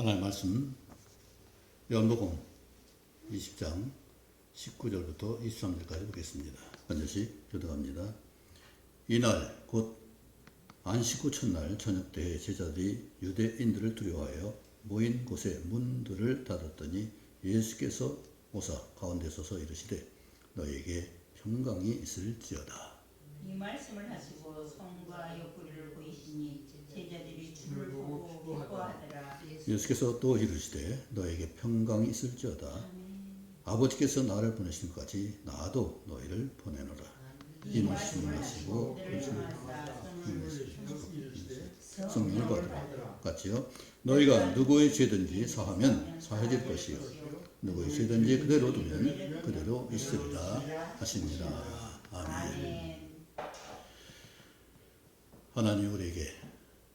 하나님의 말씀 요한복음 20장 19절부터 23절까지 보겠습니다. 한 절씩 교독합니다. 이날 곧 안식 후 첫날 저녁 때 제자들이 유대인들을 두려워하여 모인 곳에 문들을 닫았더니 예수께서 오사 가운데 서서 이르시되 너에게 평강이 있을지어다. 이 말씀을 하시고 성과 옆구리를 보이시니 제자들이 주를 보고 기뻐하더라. 예수께서 또 이르시되 너에게 평강이 있을지어다. 아버지께서 나를 보내신 것 같이 나도 너희를 보내노라. 이 말씀을 하시고 성령을 받으라. 같이요. 너희가 누구의 죄든지 사하면 사해질 것이요 누구의 죄든지 그대로 두면 그대로 있으리라 하시니라. 아멘. 하나님 우리에게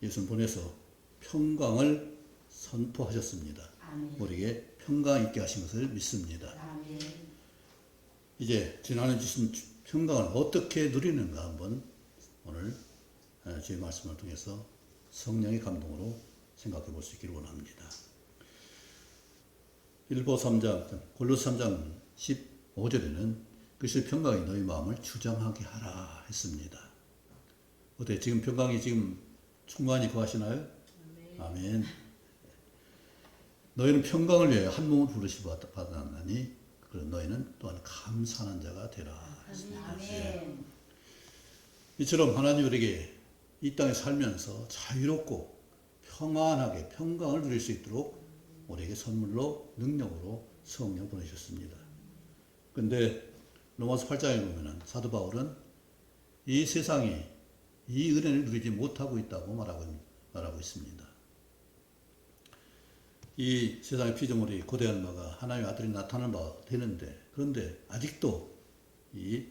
예수님 보내서 평강을 선포하셨습니다. 아멘. 우리에게 평강 있게 하신 것을 믿습니다. 아멘. 이제 지난해 주신 평강을 어떻게 누리는가 한번 오늘 주의 말씀을 통해서 성령의 감동으로 생각해 볼 수 있기를 원합니다. 일보 3장, 골로새 3장 15절에는 그리스도의 평강이 너희 마음을 주장하게 하라 했습니다. 어때? 지금 평강이 지금 충만히 구하시나요? 아멘. 너희는 평강을 위해 한 몸을 부르시 받았나니 그런 너희는 또한 감사하는 자가 되라 했습니다. 아멘. 이처럼 하나님 우리에게 이 땅에 살면서 자유롭고 평안하게 평강을 누릴 수 있도록 우리에게 선물로 능력으로 성령 보내셨습니다. 그런데 로마서 8장에 보면은 사도 바울은 이 세상이 이 은혜를 누리지 못하고 있다고 말하고 있습니다. 이 세상의 피조물이 고대한 바가 하나님의 아들이 나타나는 바가 되는데 그런데 아직도 이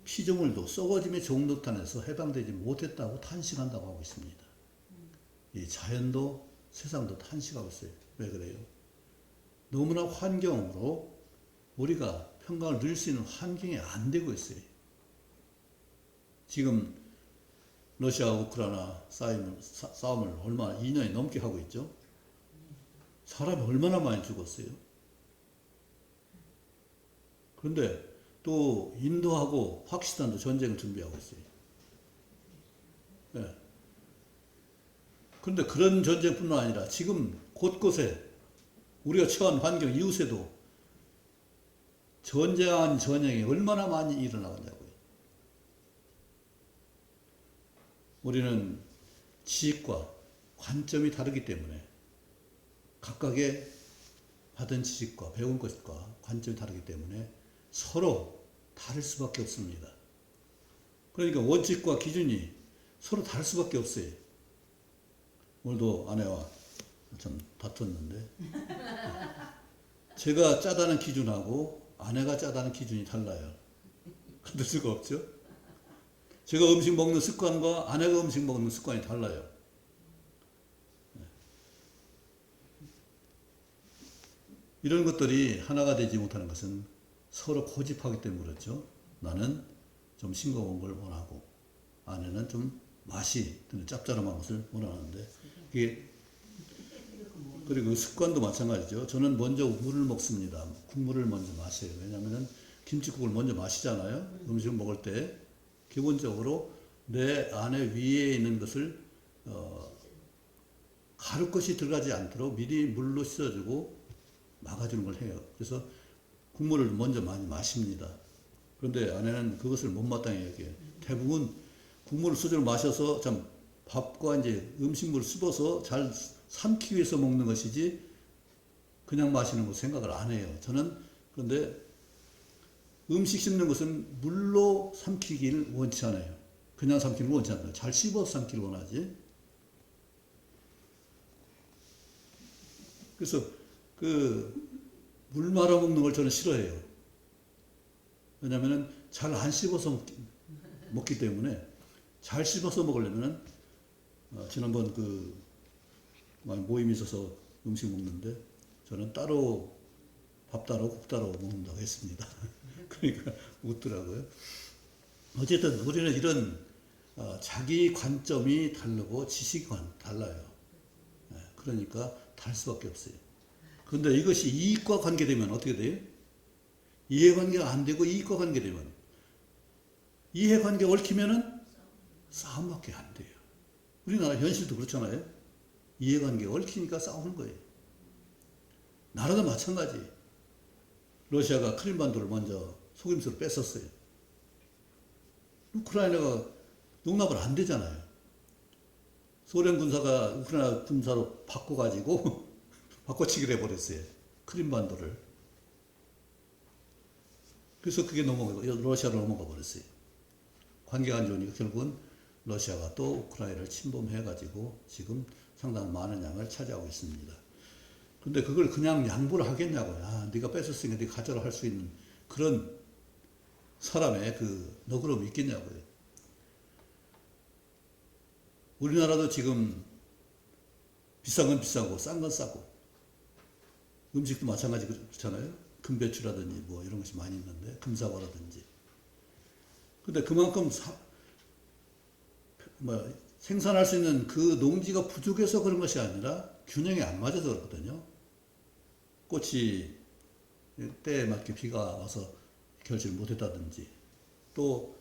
피조물도 썩어짐의 종노탄에서 해방되지 못했다고 탄식한다고 하고 있습니다. 이 자연도 세상도 탄식하고 있어요. 왜 그래요? 너무나 환경으로 우리가 평강을 누릴 수 있는 환경이 안 되고 있어요. 지금 러시아와 우크라이나 싸움을 얼마나 2년이 넘게 하고 있죠. 사람이 얼마나 많이 죽었어요. 그런데 또 인도하고 파키스탄도 전쟁을 준비하고 있어요. 네. 그런데 그런 전쟁뿐만 아니라 지금 곳곳에 우리가 처한 환경 이웃에도 전쟁 전쟁이 얼마나 많이 일어나냐고요. 우리는 지식과 관점이 다르기 때문에 각각의 받은 지식과 배운 것과 관점이 다르기 때문에 서로 다를 수밖에 없습니다. 그러니까 원칙과 기준이 서로 다를 수밖에 없어요. 오늘도 아내와 좀 다퉜는데 제가 짜다는 기준하고 아내가 짜다는 기준이 달라요. 그럴 수가 없죠. 제가 음식 먹는 습관과 아내가 음식 먹는 습관이 달라요. 이런 것들이 하나가 되지 못하는 것은 서로 고집하기 때문에 그렇죠. 나는 좀 싱거운 걸 원하고 아내는 좀 맛이 드는 짭짤한 것을 원하는데 이게 그리고 습관도 마찬가지죠. 저는 먼저 물을 먹습니다. 국물을 먼저 마셔요. 왜냐하면 김치국을 먼저 마시잖아요. 음식을 먹을 때 기본적으로 내 안에 위에 있는 것을 가루 것이 들어가지 않도록 미리 물로 씻어주고 막아주는 걸 해요. 그래서 국물을 먼저 많이 마십니다. 그런데 아내는 그것을 못마땅해 여겨요. 대부분 국물을 수저로 마셔서 참 밥과 이제 음식물을 씹어서 잘 삼키기 위해서 먹는 것이지 그냥 마시는 거 생각을 안 해요. 저는 그런데 음식 씹는 것은 물로 삼키기를 원치 않아요. 그냥 삼키는 걸 원치 않아요. 잘 씹어서 삼키를 원하지. 그래서 물 말아 먹는 걸 저는 싫어해요. 왜냐하면 잘 안 씹어서 먹기 때문에 잘 씹어서 먹으려면 지난번 모임이 있어서 음식 먹는데 저는 따로 밥 따로 국 따로 먹는다고 했습니다. 그러니까 웃더라고요. 어쨌든 우리는 이런 자기 관점이 다르고 지식이 달라요. 그러니까 달 수밖에 없어요. 그런데 이것이 이익과 관계되면 어떻게 돼요? 이해관계가 안 되고 이익과 관계되면, 이해관계가 얽히면은 싸움밖에 안 돼요. 우리나라 현실도 그렇잖아요. 이해관계가 얽히니까 싸우는 거예요. 나라도 마찬가지. 러시아가 크림반도를 먼저 속임수로 뺐었어요. 우크라이나가 용납을 안 되잖아요. 소련 군사가 우크라이나 군사로 바꿔가지고 바꿔치기를 해버렸어요. 크림반도를. 그래서 그게 러시아로 넘어가 버렸어요. 관계가 안 좋으니까 결국은 러시아가 또 우크라이나를 침범해가지고 지금 상당히 많은 양을 차지하고 있습니다. 근데 그걸 그냥 양보를 하겠냐고요. 아, 네가 뺏었으니까 네가 가져라 할 수 있는 그런 사람의 그 너그러움이 있겠냐고요. 우리나라도 지금 비싼 건 비싸고 싼 건 싸고 음식도 마찬가지 그렇잖아요. 금배추라든지 뭐 이런 것이 많이 있는데 금사과라든지. 근데 그만큼 생산할 수 있는 그 농지가 부족해서 그런 것이 아니라 균형이 안 맞아서 그렇거든요. 꽃이 때에 맞게 비가 와서 결실을 못했다든지 또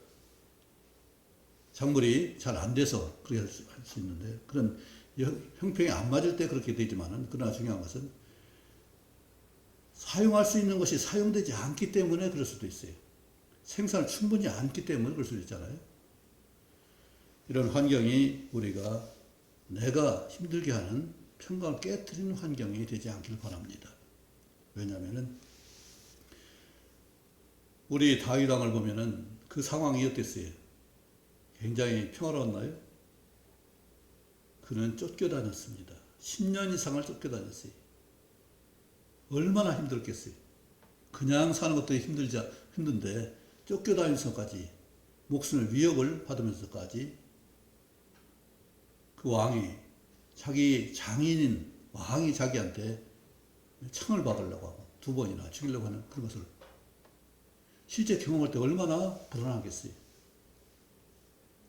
작물이 잘 안 돼서 그렇게 할 수 있는데 그런 형평이 안 맞을 때 그렇게 되지만은 그러나 중요한 것은 사용할 수 있는 것이 사용되지 않기 때문에 그럴 수도 있어요. 생산을 충분히 않기 때문에 그럴 수도 있잖아요. 이런 환경이 우리가 내가 힘들게 하는 평강을 깨트리는 환경이 되지 않길 바랍니다. 왜냐하면은 우리 다윗 왕을 보면은 그 상황이 어땠어요? 굉장히 평화로웠나요? 그는 쫓겨다녔습니다. 10년 이상을 쫓겨다녔어요. 얼마나 힘들었겠어요? 그냥 사는 것도 힘든데 쫓겨다니면서까지 목숨의 위협을 받으면서까지 그 왕이 자기 장인인 왕이 자기한테 창을 박으려고 하고 2번이나 죽이려고 하는 그런 것을 실제 경험할 때 얼마나 불안하겠어요.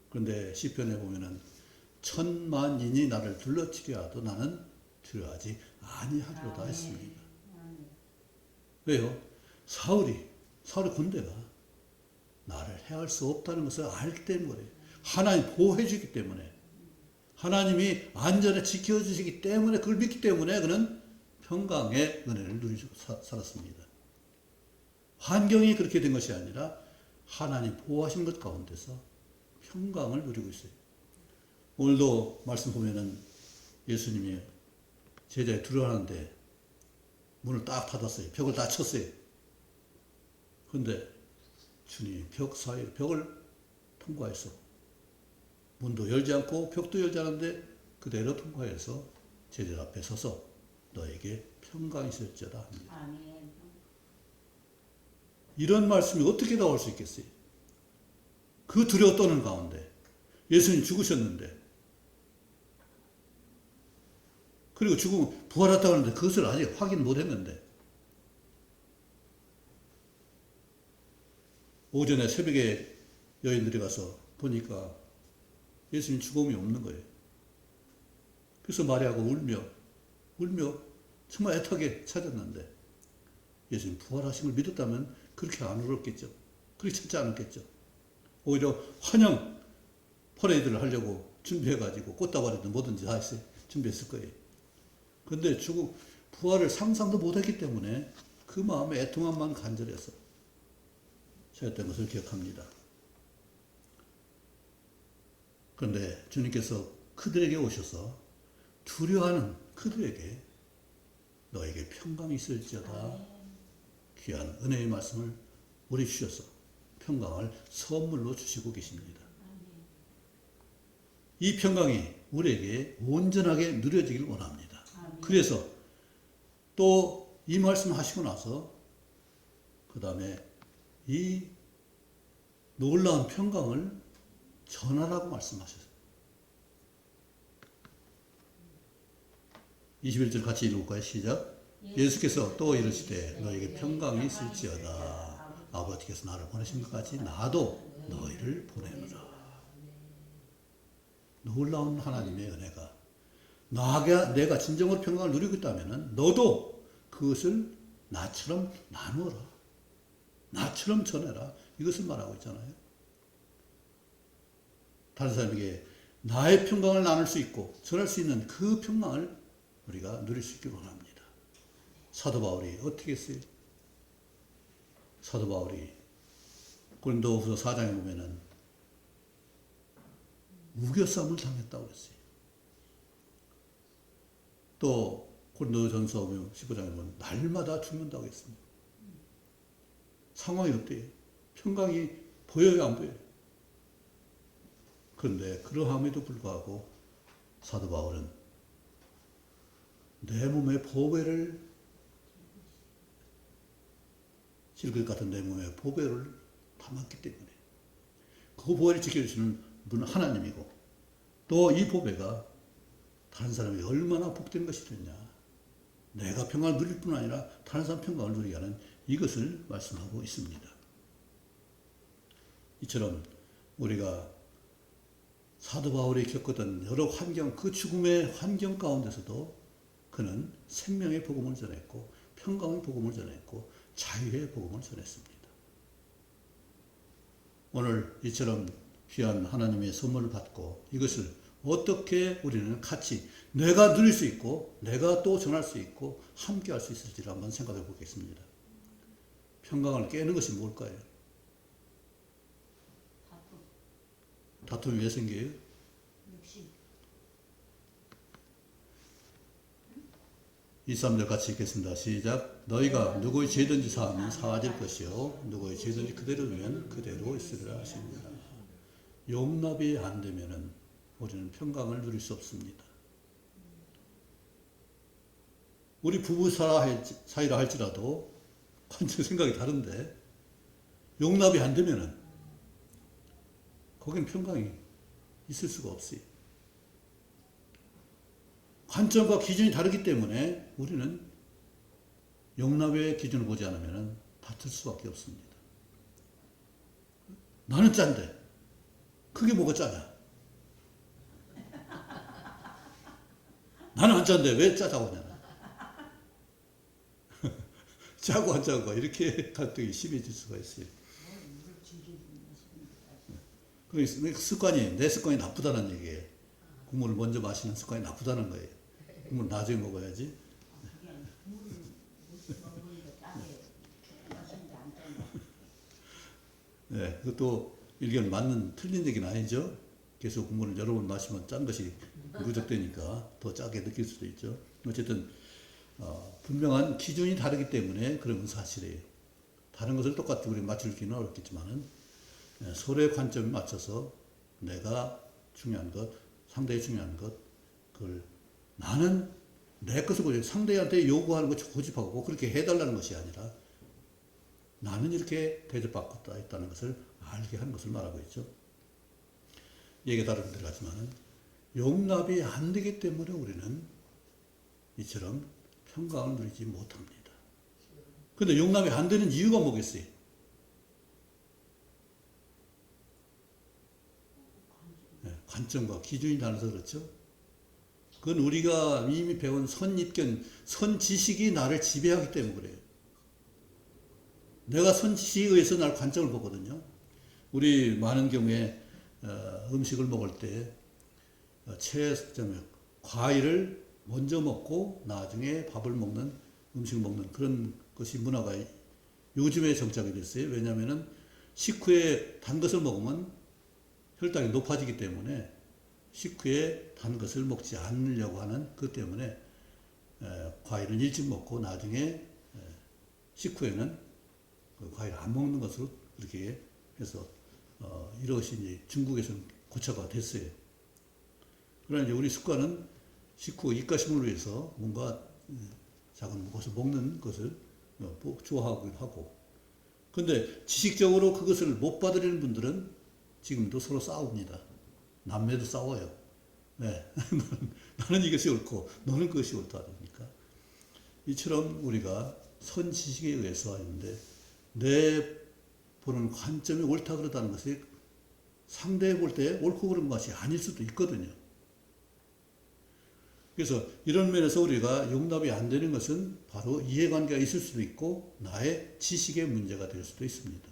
그런데 시편에 보면은 천만인이 나를 둘러치려 하도 나는 두려워하지 아니하리로다 했습니다. 왜요? 사울이 군대가 나를 해할 수 없다는 것을 알기 때문에 하나님 보호해 주기 때문에 하나님이 안전에 지켜주시기 때문에 그걸 믿기 때문에 그는 평강의 은혜를 누리고 살았습니다. 환경이 그렇게 된 것이 아니라 하나님 보호하신 것 가운데서 평강을 누리고 있어요. 오늘도 말씀 보면은 예수님이 제자에 두려워하는데 문을 딱 닫았어요. 벽을 다 쳤어요. 그런데 주님이 벽 사이 벽을 통과해서 문도 열지 않고 벽도 열지 않았는데 그대로 통과해서 제자들 앞에 서서 너에게 평강이 있을지어다 합니다. 아멘. 이런 말씀이 어떻게 나올 수 있겠어요? 그 두려워 떠는 가운데 예수님 죽으셨는데 그리고 죽음 부활했다고 하는데 그것을 아직 확인 못했는데 오전에 새벽에 여인들이 가서 보니까 예수님 죽음이 없는 거예요. 그래서 마리아가 울며 정말 애타게 찾았는데 예수님 부활하신 걸 믿었다면 그렇게 안 울었겠죠. 그렇게 찾지 않았겠죠. 오히려 환영 퍼레이드를 하려고 준비해가지고 꽃다발이든 뭐든지 다 준비했을 거예요. 그런데 부활을 상상도 못했기 때문에 그 마음의 애통함만 간절해서 저였던 것을 기억합니다. 그런데 주님께서 그들에게 오셔서 두려워하는 그들에게 너에게 평강이 있을지어다 귀한 은혜의 말씀을 우리 주셔서 평강을 선물로 주시고 계십니다. 이 평강이 우리에게 온전하게 누려지길 원합니다. 그래서 또 이 말씀 하시고 나서 그 다음에 이 놀라운 평강을 전하라고 말씀하셨어요. 21절 같이 읽어볼까요? 시작. 예수께서 또 이르시되 너에게 평강이 있을지어다. 아버지께서 나를 보내신 것 같이 나도 너희를 보내노라. 놀라운 하나님의 은혜가 내가 진정으로 평강을 누리고 있다면 너도 그것을 나처럼 나누어라. 나처럼 전해라. 이것을 말하고 있잖아요. 다른 사람에게 나의 평강을 나눌 수 있고 전할 수 있는 그 평강을 우리가 누릴 수 있기를 원합니다. 사도 바울이 어떻게 했어요? 사도 바울이 고린도후서 4장에 보면은 우겨쌈을 당했다고 했어요. 또 고린도전서 15장에 보면 날마다 죽는다고 했습니다. 상황이 어때요? 평강이 보여요, 안 보여요? 그런데 그러함에도 불구하고 사도 바울은 내 몸의 보배를 질것 같은 내 몸의 보배를 담았기 때문에 그 보배를 지켜주시는 분은 하나님이고 또 이 보배가 다른 사람이 얼마나 복된 것이 됐냐. 내가 평강을 누릴 뿐 아니라 다른 사람 평강을 누리게 하는 이것을 말씀하고 있습니다. 이처럼 우리가 사도 바울이 겪었던 여러 환경, 그 죽음의 환경 가운데서도 그는 생명의 복음을 전했고 평강의 복음을 전했고 자유의 복음을 전했습니다. 오늘 이처럼 귀한 하나님의 선물을 받고 이것을 어떻게 우리는 같이 내가 누릴 수 있고 내가 또 전할 수 있고 함께 할 수 있을지를 한번 생각해 보겠습니다. 평강을 깨는 것이 뭘까요? 다툼이 왜 생겨요? 2, 3절 같이 읽겠습니다. 시작. 너희가 누구의 죄든지 사하면 사하질 것이요 누구의 죄든지 그대로 두면 그대로 있으리라 하십니다. 용납이 안 되면은 우리는 평강을 누릴 수 없습니다. 우리 부부 사이라 할지라도 완전 생각이 다른데 용납이 안 되면은 거기는 평강이 있을 수가 없어요. 관점과 기준이 다르기 때문에 우리는 용납의 기준을 보지 않으면 다툴 수밖에 없습니다. 나는 짠데 그게 뭐가 짜냐? 나는 안 짠데 왜 짜자고 하냐? 짜고 안 짜고 이렇게 갈등이 심해질 수가 있어요. 그러니까 습관이 내 습관이 나쁘다는 얘기예요. 국물을 먼저 마시는 습관이 나쁘다는 거예요. 국물 나중에 먹어야지. 네, 그것도 일견 맞는 틀린 얘기는 아니죠. 계속 국물을 여러 번 마시면 짠 것이 누적되니까 더 짜게 느낄 수도 있죠. 어쨌든 분명한 기준이 다르기 때문에 그런 건 사실이에요. 다른 것을 똑같이 우리 맞추기는 어렵겠지만은 서로의 관점에 맞춰서 내가 중요한 것, 상대의 중요한 것, 그걸 나는 내 것을 고집, 상대한테 요구하는 것 고집하고 그렇게 해달라는 것이 아니라 나는 이렇게 대접받고 있다는 것을 알게 하는 것을 말하고 있죠. 얘기가 다른 데로 가지만은 용납이 안 되기 때문에 우리는 이처럼 평강을 누리지 못합니다. 그런데 용납이 안 되는 이유가 뭐겠어요? 관점과 기준이 달라서 그렇죠. 그건 우리가 이미 배운 선입견, 선지식이 나를 지배하기 때문에 그래요. 내가 선지식에 의해서 날 관점을 보거든요. 우리 많은 경우에 음식을 먹을 때 과일을 먼저 먹고 나중에 밥을 먹는, 음식을 먹는 그런 것이 문화가 요즘에 정착이 됐어요. 왜냐하면 식후에 단 것을 먹으면 혈당이 높아지기 때문에 식후에 단 것을 먹지 않으려고 하는 그 때문에 과일을 일찍 먹고 나중에 식후에는 그 과일을 안 먹는 것으로 그렇게 해서 이것이 이제 중국에서는 고쳐가 됐어요. 그러나 이제 우리 습관은 식후 입가심을 위해서 뭔가 작은 것을 먹는 것을 좋아하기도 하고, 그런데 지식적으로 그것을 못 받아들이는 분들은 지금도 서로 싸웁니다. 남매도 싸워요. 네. 나는 이것이 옳고 너는 그것이 옳다 하니까. 이처럼 우리가 선지식에 의해서 하는데 내 보는 관점이 옳다 그러다는 것이 상대에 볼 때 옳고 그른 것이 아닐 수도 있거든요. 그래서 이런 면에서 우리가 용납이 안 되는 것은 바로 이해관계가 있을 수도 있고 나의 지식의 문제가 될 수도 있습니다.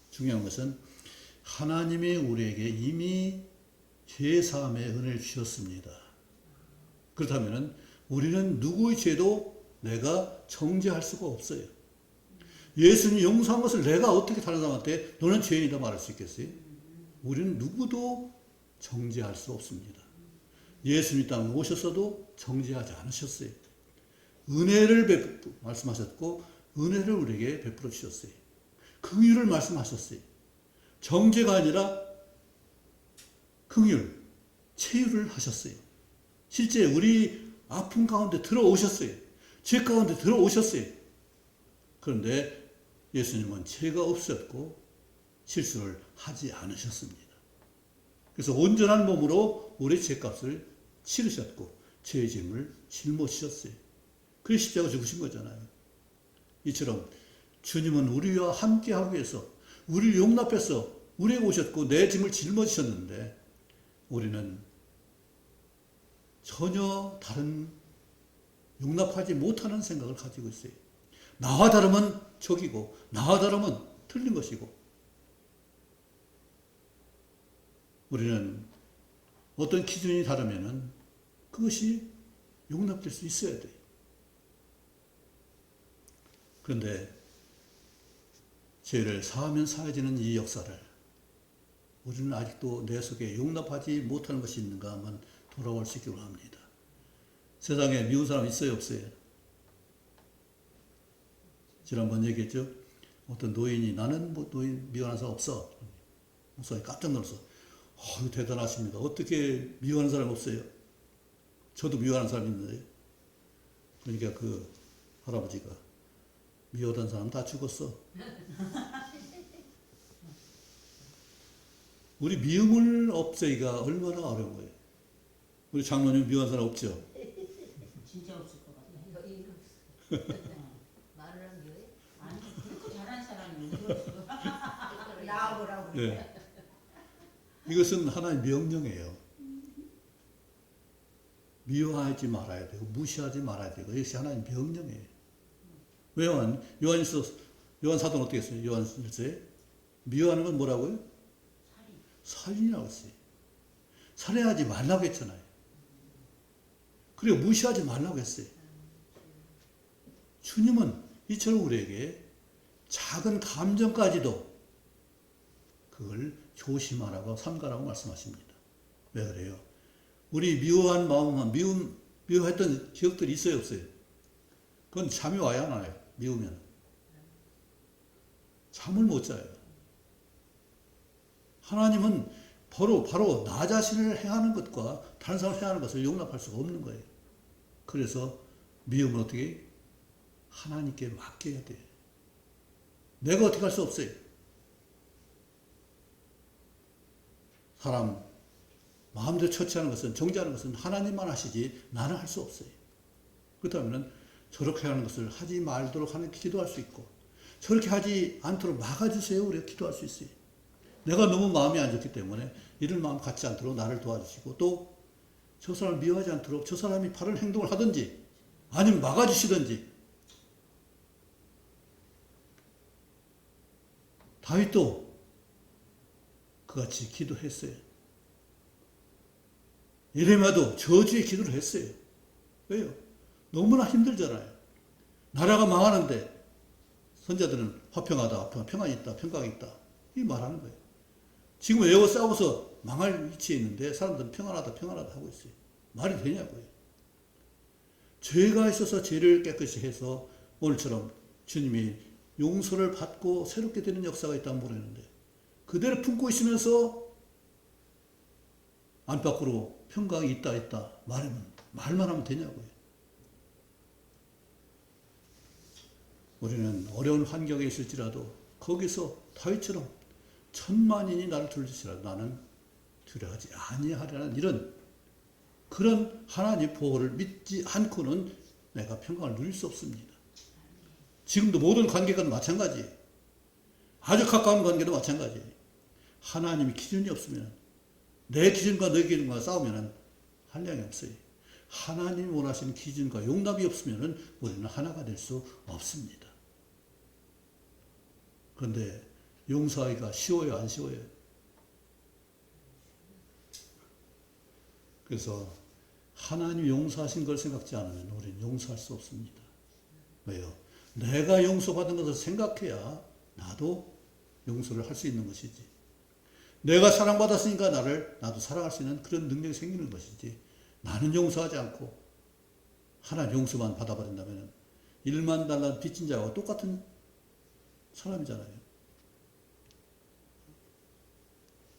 중요한 것은 하나님이 우리에게 이미 죄사함의 은혜를 주셨습니다. 그렇다면 우리는 누구의 죄도 내가 정죄할 수가 없어요. 예수님이 용서한 것을 내가 어떻게 다른 사람한테 너는 죄인이다 말할 수 있겠어요? 우리는 누구도 정죄할 수 없습니다. 예수님이 땅에 오셨어도 정죄하지 않으셨어요. 은혜를 말씀하셨고 은혜를 우리에게 베풀어 주셨어요. 긍휼을 말씀하셨어요. 정죄가 아니라 긍휼, 체휼을 하셨어요. 실제 우리 아픔 가운데 들어오셨어요. 죄 가운데 들어오셨어요. 그런데 예수님은 죄가 없었고 실수를 하지 않으셨습니다. 그래서 온전한 몸으로 우리 죄값을 치르셨고 죄의 짐을 짊어지셨어요. 그래서 십자가 죽으신 거잖아요. 이처럼 주님은 우리와 함께하기 위해서 우리를 용납해서 우리에게 오셨고 내 짐을 짊어지셨는데 우리는 전혀 다른 용납하지 못하는 생각을 가지고 있어요. 나와 다르면 적이고 나와 다르면 틀린 것이고 우리는 어떤 기준이 다르면 그것이 용납될 수 있어야 돼요. 그런데 죄를 사하면 사해지는 이 역사를 우리는 아직도 내 속에 용납하지 못하는 것이 있는가 하면 돌아올 수 있기를 합니다. 세상에 미운 사람 있어요, 없어요? 지난번 얘기했죠? 어떤 노인이 나는 뭐 노인 미워하는 사람 없어. 목사님 깜짝 놀라서 대단하십니다. 어떻게 미워하는 사람 없어요? 저도 미워하는 사람 있는데. 그러니까 그 할아버지가 미워하던 사람 다 죽었어. 우리 미움을 없애기가 얼마나 어려운 거예요. 우리 장로님 미워하는 사람 없죠? 진짜 없을 것 같아요. 말을 안 돼? 아니, 그렇게 잘하는 사람이 없어. 나와보라고 그래. 네. 이것은 하나의 명령이에요. 미워하지 말아야 되고 무시하지 말아야 되고 이것이 하나의 명령이에요. 왜 요한 사도는 어떻게 했어요? 요한 1서에 미워하는 건 뭐라고요? 살인이라고 했어요. 살해하지 말라고 했잖아요. 그리고 무시하지 말라고 했어요. 주님은 이처럼 우리에게 작은 감정까지도 그걸 조심하라고 삼가라고 말씀하십니다. 왜 그래요? 우리 미워한 마음은 미워했던 기억들이 있어요, 없어요? 그건 잠이 와야 하나요? 미우면 잠을 못 자요. 하나님은 바로 나 자신을 해하는 것과 다른 사람을 해하는 것을 용납할 수가 없는 거예요. 그래서 미움은 어떻게? 하나님께 맡겨야 돼요. 내가 어떻게 할 수 없어요. 사람 마음대로 처치하는 것은 정죄하는 것은 하나님만 하시지 나는 할 수 없어요. 그렇다면 저렇게 하는 것을 하지 말도록 하는 기도할 수 있고 저렇게 하지 않도록 막아주세요. 우리가 기도할 수 있어요. 내가 너무 마음이 안 좋기 때문에 이런 마음 갖지 않도록 나를 도와주시고 또 저 사람을 미워하지 않도록 저 사람이 바른 행동을 하든지 아니면 막아주시든지. 다윗도 그같이 기도했어요. 예레미야도 저주의 기도를 했어요. 왜요? 너무나 힘들잖아요. 나라가 망하는데 선자들은 화평하다, 평안이 있다, 평강이 있다 이 말하는 거예요. 지금 외워 싸워서 망할 위치에 있는데 사람들은 평안하다 하고 있어요. 말이 되냐고요. 죄가 있어서 죄를 깨끗이 해서 오늘처럼 주님이 용서를 받고 새롭게 되는 역사가 있다면 모르겠는데 그대로 품고 있으면서 안팎으로 평강이 있다 말만 하면 되냐고요. 우리는 어려운 환경에 있을지라도 거기서 다윗처럼 천만인이 나를 둘지라도 나는 두려워하지 아니하리라는 이런 그런 하나님의 보호를 믿지 않고는 내가 평강을 누릴 수 없습니다. 지금도 모든 관계가 마찬가지예요. 아주 가까운 관계도 마찬가지예요. 하나님의 기준이 없으면 내 기준과 너의 기준과 싸우면 한량이 없어요. 하나님이 원하시는 기준과 용납이 없으면 우리는 하나가 될 수 없습니다. 그런데 용서하기가 쉬워요, 안 쉬워요? 그래서 하나님이 용서하신 걸 생각지 않으면 우리는 용서할 수 없습니다. 왜요? 내가 용서받은 것을 생각해야 나도 용서를 할 수 있는 것이지. 내가 사랑받았으니까 나도 사랑할 수 있는 그런 능력이 생기는 것이지. 나는 용서하지 않고 하나님 용서만 받아버린다면 1만 달러 빚진 자와 똑같은 사람이잖아요.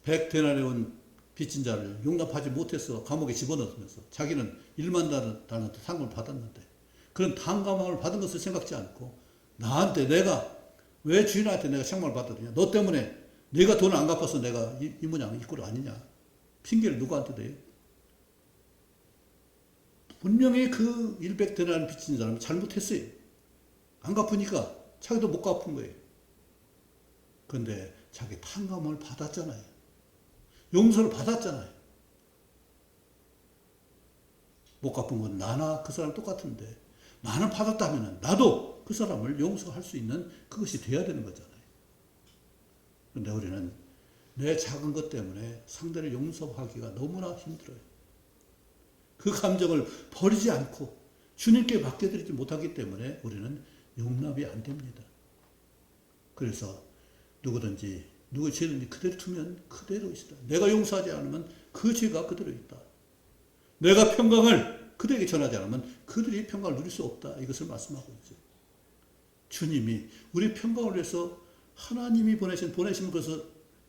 100데나리온 빚진 자를 용납하지 못해서 감옥에 집어넣으면서 자기는 1만 달러 상금을 받았는데 그런 탕감함을 받은 것을 생각지 않고 나한테 내가 왜 주인한테 내가 책망을 받았느냐. 너 때문에 내가 돈을 안 갚아서 내가 이 모양 이 꼴 아니냐. 핑계를 누구한테 대요? 분명히 그 100데나리온 빚진 사람이 잘못했어요. 안 갚으니까 자기도 못 갚은 거예요. 그런데 자기 탕감을 받았잖아요. 용서를 받았잖아요. 못 갚은 건 나나 그 사람 똑같은데 나는 받았다면 나도 그 사람을 용서할 수 있는 그것이 돼야 되는 거잖아요. 그런데 우리는 내 작은 것 때문에 상대를 용서하기가 너무나 힘들어요. 그 감정을 버리지 않고 주님께 맡겨드리지 못하기 때문에 우리는 용납이 안 됩니다. 그래서 누구든지 누구 죄를 그대로 두면 그대로 있다. 내가 용서하지 않으면 그 죄가 그대로 있다. 내가 평강을 그들에게 전하지 않으면 그들이 평강을 누릴 수 없다. 이것을 말씀하고 있죠. 주님이 우리 평강을 위해서 하나님이 보내신 것을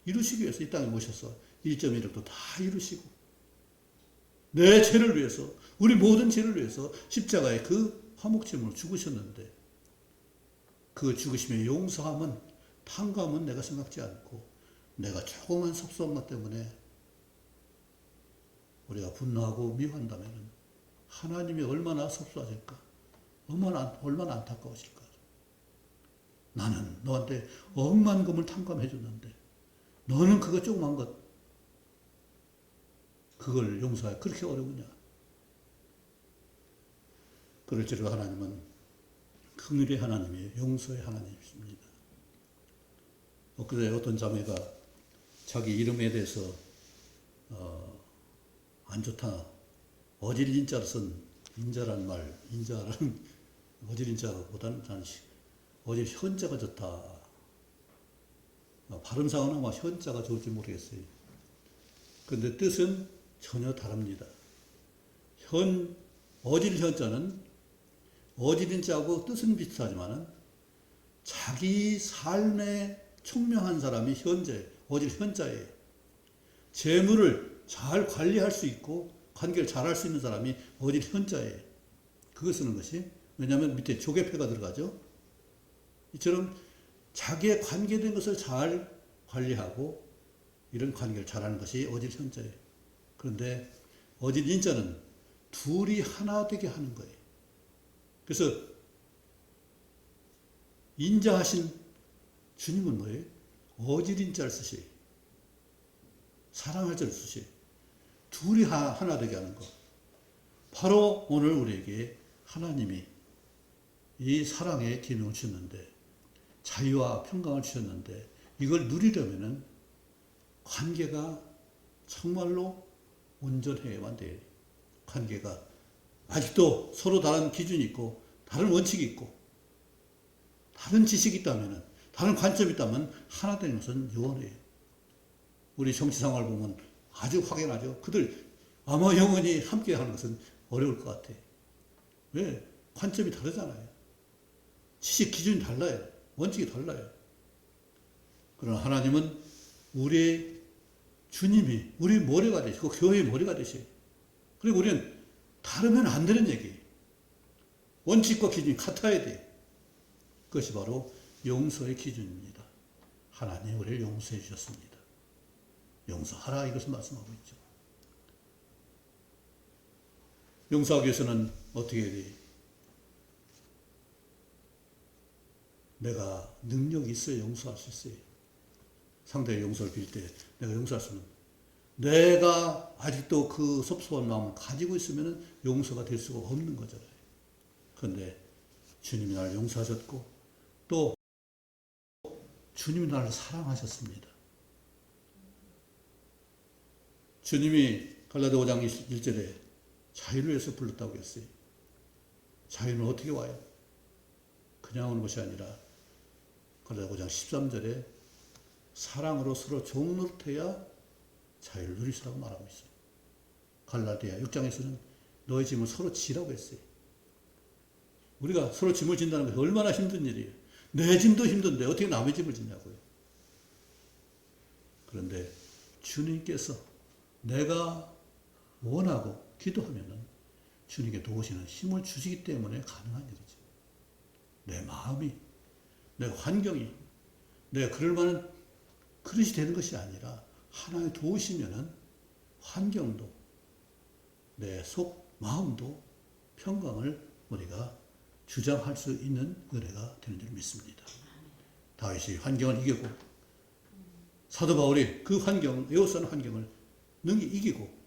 이루시기 위해서 이 땅에 오셔서 1.1억도 다 이루시고 내 죄를 위해서 우리 모든 죄를 위해서 십자가에 그 화목제물을 죽으셨는데 그 죽으심의 용서함은 탕감은 내가 생각지 않고 내가 조그만 섭섭한 것 때문에 우리가 분노하고 미워한다면 하나님이 얼마나 섭섭하실까? 얼마나 안타까우실까? 나는 너한테 억만 금을 탕감해 줬는데 너는 그거 조그만 것 그걸 용서하기 그렇게 어려우냐? 그럴지라도 하나님은 긍휼의 하나님이에요. 용서의 하나님이십니다. 엊그제 어떤 자매가 자기 이름에 대해서 안 좋다. 어질린 자로 쓴 인자라는 말, 인자라는 어질린 자보다는 어질 현자가 좋다. 발음상은 아마 현자가 좋을지 모르겠어요. 그런데 뜻은 전혀 다릅니다. 어질 현자는 어질린 자하고 뜻은 비슷하지만 자기 삶에 총명한 사람이 어질 현자예요. 재물을 잘 관리할 수 있고 관계를 잘 할 수 있는 사람이 어질 현자예요. 그거 쓰는 것이. 왜냐하면 밑에 조개패가 들어가죠. 이처럼 자기의 관계된 것을 잘 관리하고 이런 관계를 잘하는 것이 어질 현자예요. 그런데 어질 인자는 둘이 하나 되게 하는 거예요. 그래서 인자하신 주님은 뭐예요? 어질 인자를 쓰셔요. 사랑할 자를 쓰셔요. 둘이 하나 되게 하는 것. 바로 오늘 우리에게 하나님이 이 사랑의 기능을 주셨는데 자유와 평강을 주셨는데 이걸 누리려면은 관계가 정말로 온전해야만 돼요. 관계가 아직도 서로 다른 기준이 있고 다른 원칙이 있고 다른 지식이 있다면은 다른 관점이 있다면 하나 되는 것은 유언해요. 우리 정치생활 보면 아주 확연하죠. 그들 아마 영원히 함께 하는 것은 어려울 것 같아요. 왜? 관점이 다르잖아요. 지식 기준이 달라요. 원칙이 달라요. 그러나 하나님은 우리의 주님이 우리 머리가 되시고 교회의 머리가 되셔요. 그리고 우리는 다르면 안 되는 얘기예요. 원칙과 기준이 같아야 돼요. 그것이 바로 용서의 기준입니다. 하나님 우리를 용서해 주셨습니다. 용서하라 이것을 말씀하고 있죠. 용서하기 위해서는 어떻게 해야 돼요? 내가 능력이 있어야 용서할 수 있어요. 상대의 용서를 빌 때 내가 용서할 수는 내가 아직도 그 섭섭한 마음을 가지고 있으면 용서가 될 수가 없는 거잖아요. 그런데 주님이 나를 용서하셨고 또 주님이 나를 사랑하셨습니다. 주님이 갈라디아 5장 1절에 자유를 위해서 불렀다고 했어요. 자유는 어떻게 와요? 그냥 오는 것이 아니라 갈라디아 5장 13절에 사랑으로 서로 종노릇해야 자유를 누리시라고 말하고 있어요. 갈라디아 6장에서는 너의 짐을 서로 지라고 했어요. 우리가 서로 짐을 진다는 것이 얼마나 힘든 일이에요. 내 짐도 힘든데 어떻게 남의 짐을 지냐고요. 그런데 주님께서 내가 원하고 기도하면은 주님께 도우시는 힘을 주시기 때문에 가능한 일이죠. 내 마음이, 내 환경이, 내가 그럴 만한 그릇이 되는 것이 아니라 하나님 도우시면은 환경도, 내 속 마음도 평강을 우리가 주장할 수 있는 은혜가 되는 줄 믿습니다. 다윗이 환경을 이기고 사도 바울이 그 환경, 에워싸는 환경을 능히 이기고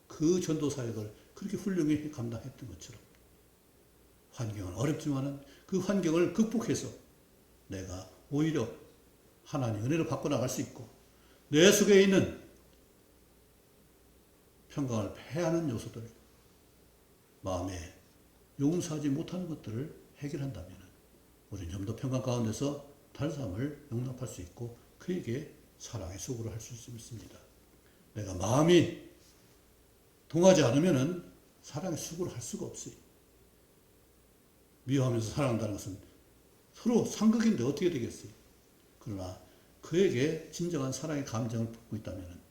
그 전도 사역을 그렇게 훌륭히 감당했던 것처럼 환경은 어렵지만은 그 환경을 극복해서 내가 오히려 하나님의 은혜를 받고 나갈 수 있고 내 속에 있는 평강을 패하는 요소들, 마음에 용서하지 못하는 것들을 해결한다면 우리는 좀 더 평강 가운데서 다른 사람을 용납할 수 있고 그에게 사랑의 수고를 할 수 있습니다. 내가 마음이 동하지 않으면 사랑의 수고를 할 수가 없어요. 미워하면서 사랑한다는 것은 서로 상극인데 어떻게 되겠어요? 그러나 그에게 진정한 사랑의 감정을 품고 있다면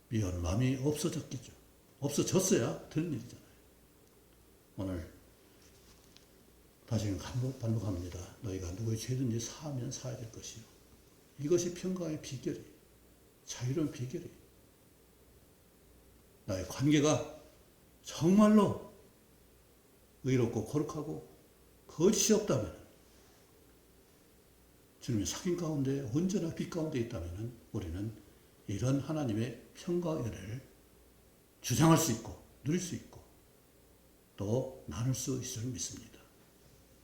미워하는 마음이 없어졌겠죠. 없어졌어야 되는 일이잖아요. 오늘 다시 반복합니다. 너희가 누구의 죄든지 사하면 사야 될 것이요. 이것이 평강의 비결이에요. 자유로운 비결이에요. 나의 관계가 정말로 의롭고 거룩하고 거짓이 없다면 주님의 사귐 가운데 온전한 빛 가운데 있다면 우리는 이런 하나님의 평강의 은혜를 주장할 수 있고 누릴 수 있고 또 나눌 수 있을 줄 믿습니다.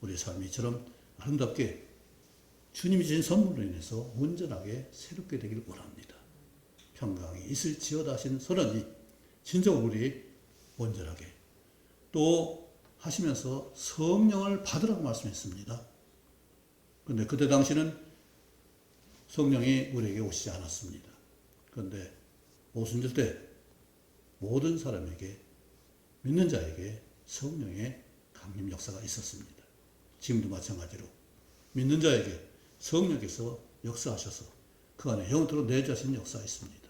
우리의 삶이 이처럼 아름답게 주님이 주신 선물로 인해서 온전하게 새롭게 되기를 원합니다. 평강이 있을지어다 하신 선언이 진정으로 우리 온전하게 또 하시면서 성령을 받으라고 말씀했습니다. 그런데 그때 당시는 성령이 우리에게 오시지 않았습니다. 그런데 오순절 때 모든 사람에게 믿는 자에게 성령의 강림 역사가 있었습니다. 지금도 마찬가지로 믿는 자에게 성령께서 역사하셔서 그 안에 영원토록 내주하시는 역사가 있습니다.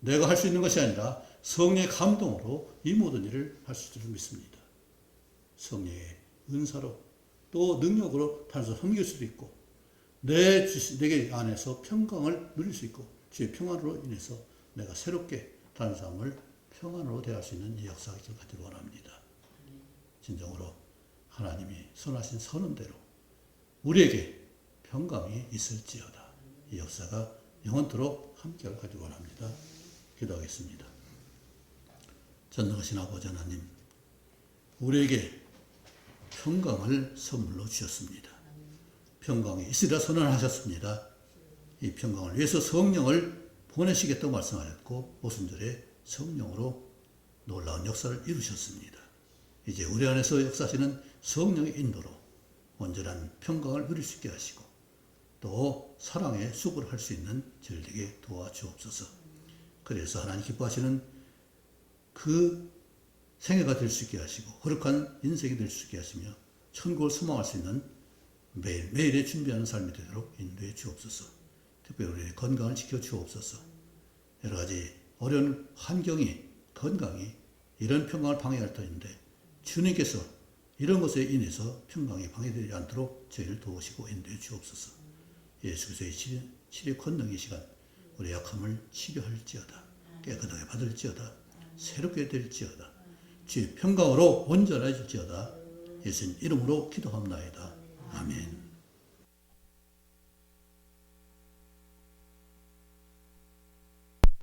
내가 할 수 있는 것이 아니라 성령의 감동으로 이 모든 일을 할 수 있을 줄 믿습니다. 성령의 은사로 또 능력으로 다른 사람을 섬길 수도 있고 내게 안에서 평강을 누릴 수 있고 주의 평안으로 인해서 내가 새롭게 다른 사람을 평안으로 대할 수 있는 이 역사가 있기를 원합니다. 진정으로 하나님이 선하신 선언대로 우리에게 평강이 있을지어다. 이 역사가 영원토록 함께할 가지고 원합니다. 기도하겠습니다. 전능하신 아버지 하나님, 우리에게 평강을 선물로 주셨습니다. 평강이 있으리라 선언하셨습니다. 이 평강을 위해서 성령을 보내시겠다고 말씀하셨고 오순절에 성령으로 놀라운 역사를 이루셨습니다. 이제 우리 안에서 역사하시는 성령의 인도로 온전한 평강을 누릴 수 있게 하시고 또 사랑의 수고를 할 수 있는 저희를 되게 도와주옵소서. 그래서 하나님 기뻐하시는 그 생애가 될 수 있게 하시고 거룩한 인생이 될 수 있게 하시며 천국을 소망할 수 있는 매일에 준비하는 삶이 되도록 인도해 주옵소서. 특별히 우리의 건강을 지켜 주옵소서. 여러 가지 어려운 환경이 건강이 이런 평강을 방해할 터인데 주님께서 이런 것에 인해서 평강이 방해되지 않도록 저희를 도우시고 인도해 주옵소서. 예수 그리스도의 치료 권능의 시간 우리 약함을 치료할지어다. 깨끗하게 받을지어다. 새롭게 될지어다. 주의 평강으로 온전해질지어다. 예수님 이름으로 기도합나이다. 아멘.